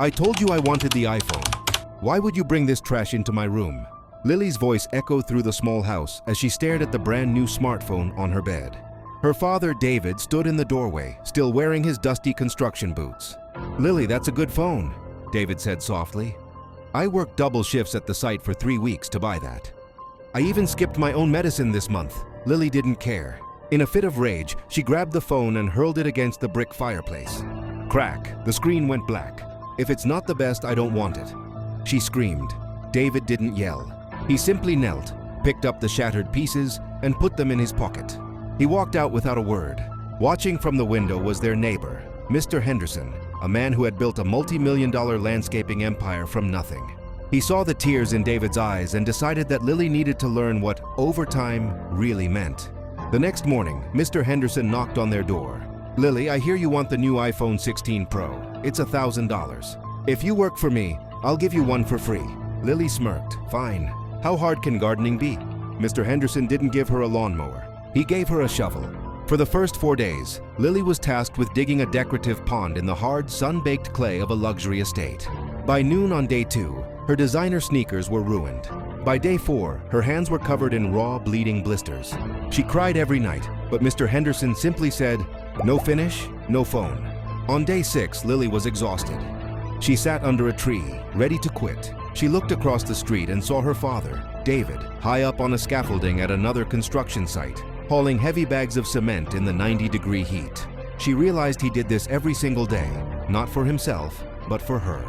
I told you I wanted the iPhone. Why would you bring this trash into my room? Lily's voice echoed through the small house as she stared at the brand new smartphone on her bed. Her father, David, stood in the doorway, still wearing his dusty construction boots. Lily, that's a good phone, David said softly. I worked double shifts at the site for 3 weeks to buy that. I even skipped my own medicine this month. Lily didn't care. In a fit of rage, she grabbed the phone and hurled it against the brick fireplace. Crack, the screen went black. If it's not the best, I don't want it. She screamed. David didn't yell. He simply knelt, picked up the shattered pieces, and put them in his pocket. He walked out without a word. Watching from the window was their neighbor, Mr. Henderson, a man who had built a multi-million-dollar landscaping empire from nothing. He saw the tears in David's eyes and decided that Lily needed to learn what overtime really meant. The next morning, Mr. Henderson knocked on their door. Lily, I hear you want the new iPhone 16 Pro. It's $1,000. If you work for me, I'll give you one for free. Lily smirked. Fine. How hard can gardening be? Mr. Henderson didn't give her a lawnmower. He gave her a shovel. For the first 4 days, Lily was tasked with digging a decorative pond in the hard, sun-baked clay of a luxury estate. By noon on day 2, her designer sneakers were ruined. By day 4, her hands were covered in raw, bleeding blisters. She cried every night, but Mr. Henderson simply said, "No finish, no phone." On day 6, Lily was exhausted. She sat under a tree, ready to quit. She looked across the street and saw her father, David, high up on a scaffolding at another construction site, hauling heavy bags of cement in the 90-degree heat. She realized he did this every single day, not for himself, but for her.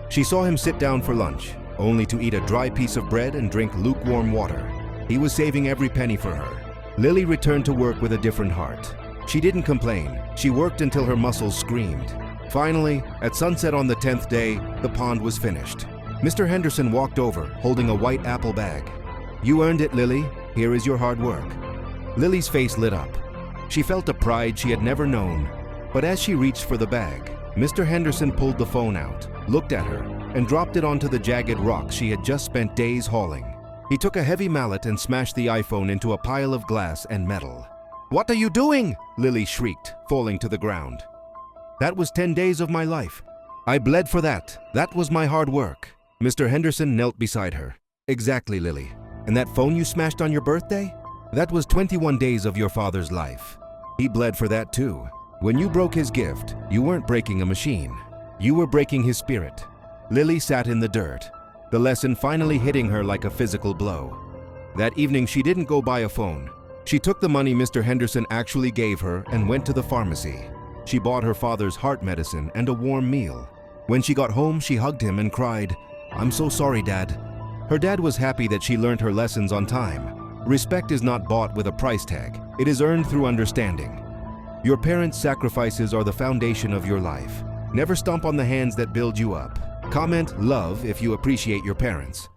She saw him sit down for lunch, only to eat a dry piece of bread and drink lukewarm water. He was saving every penny for her. Lily returned to work with a different heart. She didn't complain. She worked until her muscles screamed. Finally, at sunset on the 10th day, the pond was finished. Mr. Henderson walked over, holding a white apple bag. "You earned it, Lily. Here is your hard work." Lily's face lit up. She felt a pride she had never known. But as she reached for the bag, Mr. Henderson pulled the phone out, looked at her, and dropped it onto the jagged rocks she had just spent days hauling. He took a heavy mallet and smashed the iPhone into a pile of glass and metal. "What are you doing?" Lily shrieked, falling to the ground. "That was 10 days of my life. I bled for that. That was my hard work." Mr. Henderson knelt beside her. "Exactly, Lily. And that phone you smashed on your birthday? That was 21 days of your father's life. He bled for that too. When you broke his gift, you weren't breaking a machine. You were breaking his spirit." Lily sat in the dirt, the lesson finally hitting her like a physical blow. That evening, she didn't go buy a phone. She took the money Mr. Henderson actually gave her and went to the pharmacy. She bought her father's heart medicine and a warm meal. When she got home, she hugged him and cried, "I'm so sorry, Dad." Her dad was happy that she learned her lessons on time. Respect is not bought with a price tag. It is earned through understanding. Your parents' sacrifices are the foundation of your life. Never stomp on the hands that build you up. Comment love if you appreciate your parents.